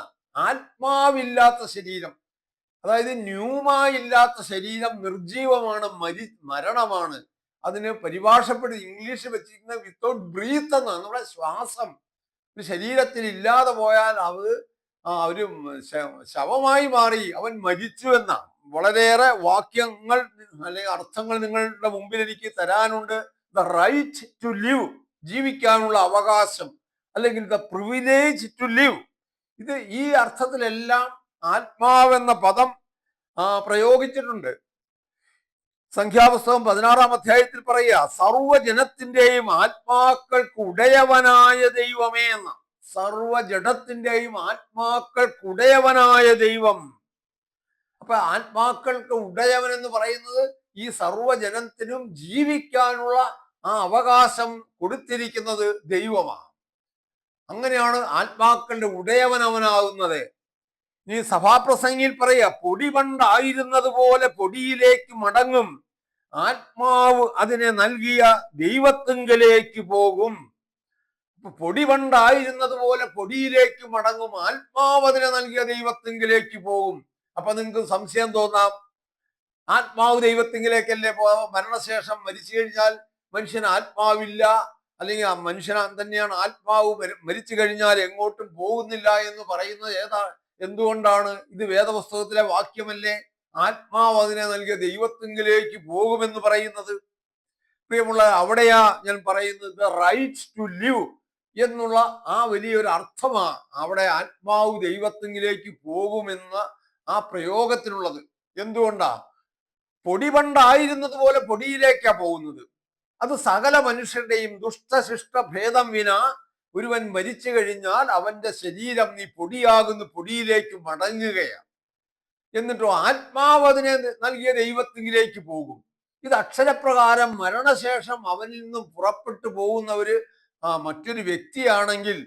ആത്മാവില്ലാത്ത ശരീരം, അതായത് ന്യൂമ ഇല്ലാത്ത ശരീരം നിർജീവമാണ്, മരണമാണ്. അതിന് പരിഭാഷപ്പെടുത്തി ഇംഗ്ലീഷിൽ വെച്ചിരിക്കുന്ന വിത്തൗട്ട് ബ്രീത്ത് എന്നാണ്. നമ്മുടെ ശ്വാസം ഒരു ശരീരത്തിൽ ഇല്ലാതെ പോയാൽ ഒരു ശവമായി മാറി, അവൻ മരിച്ചു എന്നാണ്. വളരെയേറെ വാക്യങ്ങൾ അല്ലെങ്കിൽ അർത്ഥങ്ങൾ നിങ്ങളുടെ മുമ്പിൽ എനിക്ക് തരാനുണ്ട്. ദ റൈറ്റ് ടു ലിവ്, ജീവിക്കാനുള്ള അവകാശം, അല്ലെങ്കിൽ ദ പ്രിവിലേജ് ടു ലിവ്. ഇത് ഈ അർത്ഥത്തിലെല്ലാം ആത്മാവെന്ന പദം പ്രയോഗിച്ചിട്ടുണ്ട്. സംഖ്യാപുസ്തകം 16-ാം അധ്യായത്തിൽ പറയുക, സർവ്വജനത്തിന്റെയും ആത്മാക്കൾക്ക് ഉടയവനായ ദൈവമേ എന്ന. സർവ്വജഡത്തിന്റെയും ആത്മാക്കൾക്ക് ഉടയവനായ ദൈവം. അപ്പൊ ആത്മാക്കൾക്ക് ഉടയവൻ എന്ന് പറയുന്നത് ഈ സർവ്വജനത്തിനും ജീവിക്കാനുള്ള അവകാശം കൊടുത്തിരിക്കുന്നത് ദൈവമാണ്. അങ്ങനെയാണ് ആത്മാക്കളുടെ ഉടയവനവനാകുന്നത്. ഇനി സഭാപ്രസംഗിയിൽ പറയുക, പൊടി പണ്ടായിരുന്നത് പോലെ പൊടിയിലേക്ക് മടങ്ങും, ആത്മാവ് അതിനെ നൽകിയ ദൈവത്തിങ്കലേക്ക് പോകും. പൊടി പണ്ടായിരുന്നത് പോലെ പൊടിയിലേക്ക് മടങ്ങും, ആത്മാവ് അതിനെ നൽകിയ ദൈവത്തിങ്കിലേക്ക് പോകും. അപ്പൊ നിങ്ങൾക്ക് സംശയം തോന്നാം, ആത്മാവ് ദൈവത്തിങ്കിലേക്കല്ലേ പോകാം? മരണശേഷം മരിച്ചു കഴിഞ്ഞാൽ മനുഷ്യന് ആത്മാവില്ല, അല്ലെങ്കിൽ മനുഷ്യൻ തന്നെയാണ് ആത്മാവ്, മരിച്ചു കഴിഞ്ഞാൽ എങ്ങോട്ടും പോകുന്നില്ല എന്ന് പറയുന്നത് എന്തുകൊണ്ടാണ്? ഇത് വേദപുസ്തകത്തിലെ വാക്യമല്ലേ? ആത്മാവ് അതിനെ നൽകിയ ദൈവത്തിങ്കിലേക്ക് പോകുമെന്ന് പറയുന്നത്. പ്രിയമുള്ള, അവിടെയാ ഞാൻ പറയുന്നത് ദ റൈറ്റ് ടു ലിവ് എന്നുള്ള വലിയൊരു അർത്ഥമാണ് അവിടെ ആത്മാവ് ദൈവത്തിങ്കിലേക്ക് പോകുമെന്ന പ്രയോഗത്തിനുള്ളത്. എന്തുകൊണ്ടാ? പൊടി പണ്ടായിരുന്നത് പോലെ പൊടിയിലേക്കാ പോകുന്നത്. അത് സകല മനുഷ്യരുടെയും ദുഷ്ടശിഷ്ട ഭേദം വിന ഒരുവൻ മരിച്ചു കഴിഞ്ഞാൽ അവന്റെ ശരീരം നീ പൊടിയാകുന്ന പൊടിയിലേക്ക് മടങ്ങുകയാണ്. എന്നിട്ടോ ആത്മാവ് അതിനെ നൽകിയ ദൈവത്തിലേക്ക് പോകും. ഇത് അക്ഷരപ്രകാരം മരണശേഷം അവനിൽ നിന്നും പുറപ്പെട്ടു പോകുന്നവര് മറ്റൊരു വ്യക്തിയാണെങ്കിൽ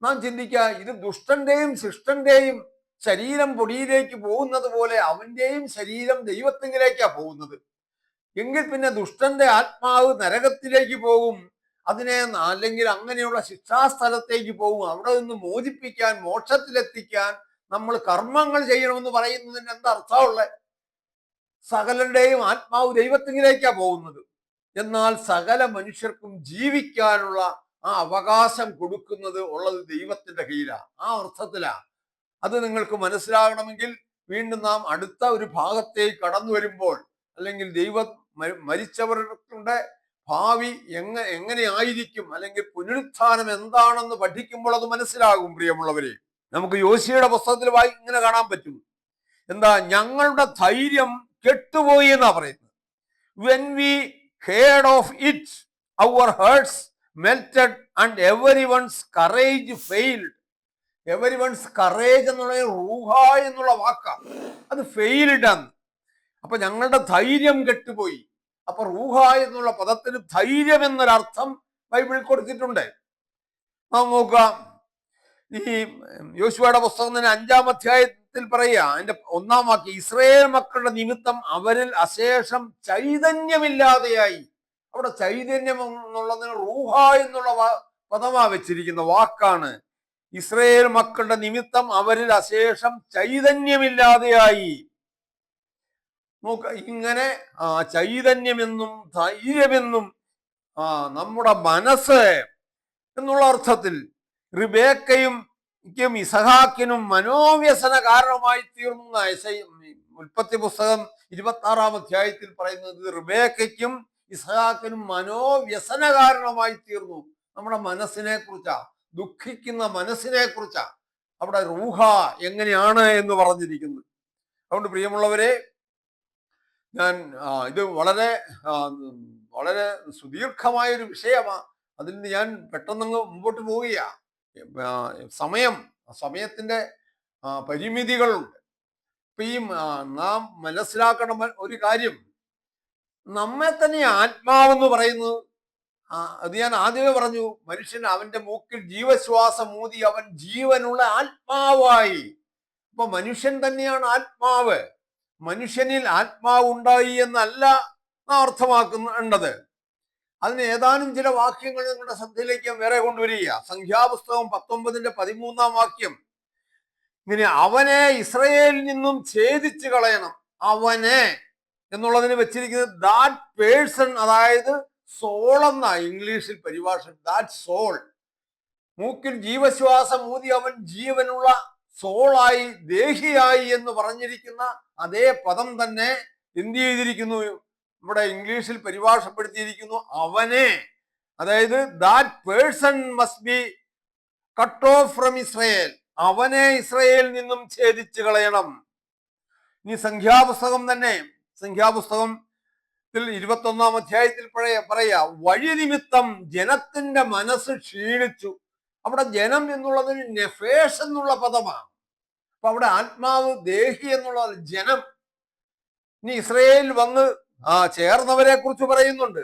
നാം ചിന്തിക്കുക, ഇത് ദുഷ്ടന്റെയും ശിഷ്ടന്റെയും ശരീരം പൊടിയിലേക്ക് പോകുന്നത് പോലെ അവന്റെയും ശരീരം ദൈവത്തിങ്കിലേക്കാ പോകുന്നത്. എങ്കിൽ പിന്നെ ദുഷ്ടന്റെ ആത്മാവ് നരകത്തിലേക്ക് പോകും, അതിനെ അല്ലെങ്കിൽ അങ്ങനെയുള്ള ശിക്ഷാസ്ഥലത്തേക്ക് പോകും. അവിടെ നിന്ന് മോചിപ്പിക്കാൻ, മോക്ഷത്തിലെത്തിക്കാൻ നമ്മൾ കർമ്മങ്ങൾ ചെയ്യണമെന്ന് പറയുന്നതിന് എന്താ അർത്ഥമുള്ളത്? സകലരുടെയും ആത്മാവ് ദൈവത്തിങ്കിലേക്കാ പോകുന്നത്. എന്നാൽ സകല മനുഷ്യർക്കും ജീവിക്കാനുള്ള അവകാശം കൊടുക്കുന്നത് ഉള്ളത് ദൈവത്തിന്റെ കീഴിലാ. അർത്ഥത്തിലാ. അത് നിങ്ങൾക്ക് മനസ്സിലാകണമെങ്കിൽ വീണ്ടും നാം അടുത്ത ഒരു ഭാഗത്തേക്ക് കടന്നു വരുമ്പോൾ, അല്ലെങ്കിൽ മരിച്ചവരുടെ ഭാവി എങ്ങനെയായിരിക്കും, അല്ലെങ്കിൽ പുനരുത്ഥാനം എന്താണെന്ന് പഠിക്കുമ്പോൾ അത് മനസ്സിലാകും. പ്രിയമുള്ളവരെ, നമുക്ക് യോശിയുടെ പുസ്തകത്തിൽ ഇങ്ങനെ കാണാൻ പറ്റും. എന്താ? ഞങ്ങളുടെ ധൈര്യം കെട്ടുപോയി എന്നാ പറയുന്നത്. When we heard of it, our hearts melted and everyone's courage failed. Everyone's courage എന്നുള്ള റൂഹ എന്നുള്ള വാക്കാണ്. അത് ഫെയിൽഡ് ആണ്. അപ്പൊ ഞങ്ങളുടെ ധൈര്യം കെട്ടുപോയി. അപ്പൊ റൂഹ എന്നുള്ള പദത്തിന് ധൈര്യം എന്നൊരർത്ഥം ബൈബിളിൽ കൊടുത്തിട്ടുണ്ട്. നാം നോക്കാം, ഈ യോശുവയുടെ പുസ്തകം തന്നെ 5-ാം അധ്യായത്തിൽ പറയുക, അതിന്റെ 1-ാം വാക്യം, ഇസ്രായേൽ മക്കളുടെ നിമിത്തം അവരിൽ അശേഷം ചൈതന്യമില്ലാതെയായി. അവിടെ ചൈതന്യം എന്നുള്ളതിന് റൂഹ എന്നുള്ള പദമാ വെച്ചിരിക്കുന്ന വാക്കാണ്. ഇസ്രായേൽ മക്കളുടെ നിമിത്തം അവരിൽ അശേഷം ചൈതന്യമില്ലാതെയായി. നോക്ക, ഇങ്ങനെ ചൈതന്യമെന്നും ധൈര്യമെന്നും നമ്മുടെ മനസ്സ് എന്നുള്ള അർത്ഥത്തിൽ റിബേക്കയും ഇസഹാക്കിനും മനോവ്യസന കാരണമായി തീർന്ന ഉൽപ്പത്തി പുസ്തകം 26-ാം അധ്യായത്തിൽ പറയുന്നത് റിബേക്കയ്ക്കും ഇസഹാക്കിനും മനോവ്യസന കാരണമായി തീർന്നു. നമ്മുടെ മനസ്സിനെ കുറിച്ചാ, ദുഃഖിക്കുന്ന മനസ്സിനെ കുറിച്ചാ അവിടെ റൂഹ എങ്ങനെയാണ് എന്ന് പറഞ്ഞിരിക്കുന്നത്. അതുകൊണ്ട് പ്രിയമുള്ളവരെ, ഞാൻ ഇത് വളരെ വളരെ സുദീർഘമായൊരു വിഷയമാണ്. അതിൽ നിന്ന് ഞാൻ പെട്ടെന്നങ്ങ് മുമ്പോട്ട് പോവുകയാ. സമയത്തിന്റെ പരിമിതികളുണ്ട്. ഇപ്പൊ ഈ നാം മനസ്സിലാക്കണം ഒരു കാര്യം, നമ്മെ തന്നെ ആത്മാവെന്ന് പറയുന്നത്, അത് ഞാൻ ആദ്യമേ പറഞ്ഞു, മനുഷ്യൻ അവന്റെ മൂക്കിൽ ജീവശ്വാസം ഊതി അവൻ ജീവനുള്ള ആത്മാവായി. അപ്പൊ മനുഷ്യൻ തന്നെയാണ് ആത്മാവ്. മനുഷ്യനിൽ ആത്മാവ് ഉണ്ടായി എന്നല്ല അർത്ഥമാക്കേണ്ടത്. അതിന് ഏതാനും ചില വാക്യങ്ങൾ നിങ്ങളുടെ ശ്രദ്ധയിലേക്ക് വേറെ കൊണ്ടുവരിക. സംഖ്യാപുസ്തകം 19-ന്റെ 13-ാം വാക്യം ഇങ്ങനെ, അവനെ ഇസ്രയേലിൽ നിന്നും ഛേദിച്ചു കളയണം. അവനെ എന്നുള്ളതിന് വെച്ചിരിക്കുന്നത് ദാറ്റ് പേഴ്സൺ, അതായത് സോൾ എന്ന ഇംഗ്ലീഷിൽ പരിഭാഷ, ദാറ്റ് സോൾ. മൂക്കിൽ ജീവശ്വാസം ഊതി അവൻ ജീവനുള്ള സോളായി, ദേഹിയായി എന്ന് പറഞ്ഞിരിക്കുന്ന അതേ പദം തന്നെ എന്ത് ചെയ്തിരിക്കുന്നു, ഇവിടെ ഇംഗ്ലീഷിൽ പരിഭാഷപ്പെടുത്തിയിരിക്കുന്നു അവനെ. അതായത് that person must be cut off from Israel. അവനെ ഇസ്രയേലിൽ നിന്നും ഛേദിച്ചു കളയണം. ഇനി സംഖ്യാപുസ്തകം തന്നെ, സംഖ്യാപുസ്തകത്തിൽ 21-ാം അധ്യായത്തിൽ പറയാ, വഴി നിമിത്തം ജനത്തിന്റെ മനസ്സ് ക്ഷീണിച്ചു. അവിടെ ജനം എന്നുള്ളതിന് നെഫേഷ് എന്നുള്ള പദമാണ്. അപ്പൊ അവിടെ ആത്മാവ്, ദേഹി എന്നുള്ള ജനം. ഇനി ഇസ്രയേലിൽ വന്ന് ചേർന്നവരെ കുറിച്ച് പറയുന്നുണ്ട്.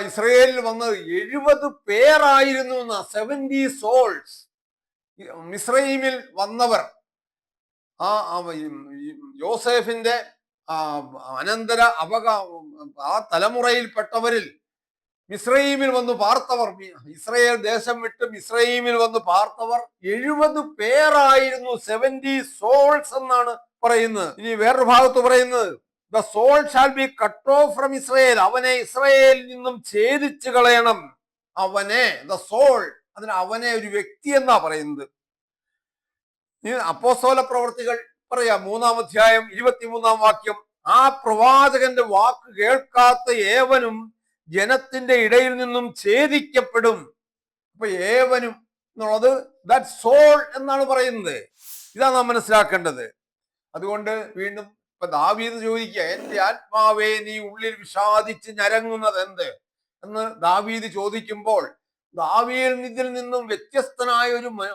ഇസ്രയേലിൽ വന്ന് 70 പേരായിരുന്നു 70 സോൾസ്. മിസ്രയീമിൽ വന്നവർ, യോസേഫിന്റെ അനന്തര ആ തലമുറയിൽപ്പെട്ടവരിൽ മിസ്രയീമിൽ വന്ന് പാർത്തവർ, ഇസ്രയേൽ ദേശം വിട്ട് മിസ്രയീമിൽ വന്ന് പാർത്തവർ 70 പേരായിരുന്നു. 70 സോൾസ് എന്നാണ് പറയുന്നത്. ഇനി വേറൊരു ഭാഗത്ത് പറയുന്നത്, the soul shall be cut off from Israel. അവനെ ഇസ്രയേലിൽ നിന്നും ഛേദിച്ചു കളയണം. അവനെ, ദ സോൾ, അതിന് അവനെ ഒരു വ്യക്തി എന്നാ പറയുന്നത്. അപ്പോസ്തല പ്രവർത്തികൾ പറയാ, 3-ാം അധ്യായം 23-ാം വാക്യം, ആ പ്രവാചകന്റെ വാക്ക് കേൾക്കാത്ത ഏവനും ജനത്തിന്റെ ഇടയിൽ നിന്നും ഛേദിക്കപ്പെടും. അപ്പൊ ഏവനും എന്നുള്ളത് ദാറ്റ് സോൾ എന്നാണ് പറയുന്നത്. ഇതാ നാം മനസ്സിലാക്കേണ്ടത്. അതുകൊണ്ട് വീണ്ടും ഇപ്പൊ ദാവീദ് ചോദിക്കുക, എന്റെ ആത്മാവേ നീ ഉള്ളിൽ വിഷാദിച്ച് ഞരങ്ങുന്നത് എന്ത് എന്ന് ദാവീദ് ചോദിക്കുമ്പോൾ, ദാവീദിൽ നിന്നും വ്യത്യസ്തനായ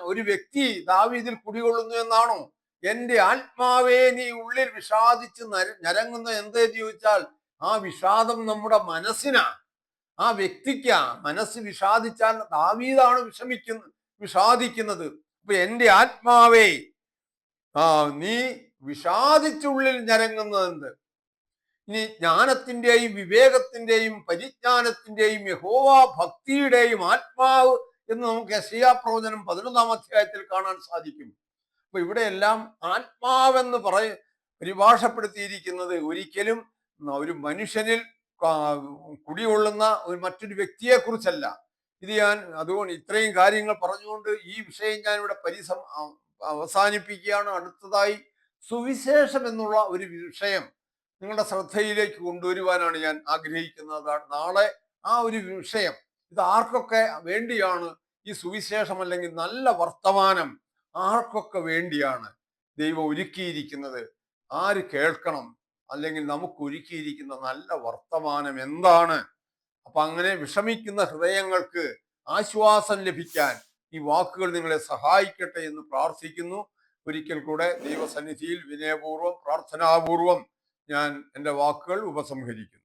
ഒരു വ്യക്തി ദാവീദിൽ കുടികൊള്ളുന്നു എന്നാണോ? എന്റെ ആത്മാവേ നീ ഉള്ളിൽ വിഷാദിച്ച് ഞരങ്ങുന്ന എന്തെന്ന് ചോദിച്ചാൽ, ആ വിഷാദം നമ്മുടെ മനസ്സിനാ, ആ വ്യക്തിക്കാ. മനസ്സ് വിഷാദിച്ചാൽ ദാവീദാണ് വിഷാദിക്കുന്നത്. അപ്പൊ എന്റെ ആത്മാവേ നീ വിഷാദിച്ചുള്ളിൽ ഞരങ്ങുന്നത് എന്ത്? ഇനി ജ്ഞാനത്തിന്റെയും വിവേകത്തിന്റെയും പരിജ്ഞാനത്തിന്റെയും യഹോവ ഭക്തിയുടെയും ആത്മാവ് എന്ന് നമുക്ക് യെശയ്യാ പ്രവചനം 11-ാം അധ്യായത്തിൽ കാണാൻ സാധിക്കും. അപ്പൊ ഇവിടെയെല്ലാം ആത്മാവെന്ന് പരിഭാഷപ്പെടുത്തിയിരിക്കുന്നത് ഒരിക്കലും ഒരു മനുഷ്യനിൽ കുടികൊള്ളുന്ന മറ്റൊരു വ്യക്തിയെ കുറിച്ചല്ല. ഇത് ഞാൻ അതുകൊണ്ട് ഇത്രയും കാര്യങ്ങൾ പറഞ്ഞുകൊണ്ട് ഈ വിഷയം ഞാൻ ഇവിടെ അവസാനിപ്പിക്കുകയാണ്. അടുത്തതായി സുവിശേഷം എന്നുള്ള ഒരു വിഷയം നിങ്ങളുടെ ശ്രദ്ധയിലേക്ക് കൊണ്ടുവരുവാനാണ് ഞാൻ ആഗ്രഹിക്കുന്നത്. നാളെ ആ ഒരു വിഷയം, ഇത് ആർക്കൊക്കെ വേണ്ടിയാണ് ഈ സുവിശേഷം അല്ലെങ്കിൽ നല്ല വർത്തമാനം ആർക്കൊക്കെ വേണ്ടിയാണ് ദൈവം ഒരുക്കിയിരിക്കുന്നത്, ആര് കേൾക്കണം, അല്ലെങ്കിൽ നമുക്ക് ഒരുക്കിയിരിക്കുന്ന നല്ല വർത്തമാനം എന്താണ്? അപ്പൊ അങ്ങനെ വിഷമിക്കുന്ന ഹൃദയങ്ങൾക്ക് ആശ്വാസം ലഭിക്കാൻ ഈ വാക്കുകൾ നിങ്ങളെ സഹായിക്കട്ടെ എന്ന് പ്രാർത്ഥിക്കുന്നു. ഒരിക്കൽ കൂടെ ദൈവസന്നിധിയിൽ വിനയപൂർവ്വം പ്രാർത്ഥനാപൂർവം ഞാൻ എൻ്റെ വാക്കുകൾ ഉപസംഹരിക്കുന്നു.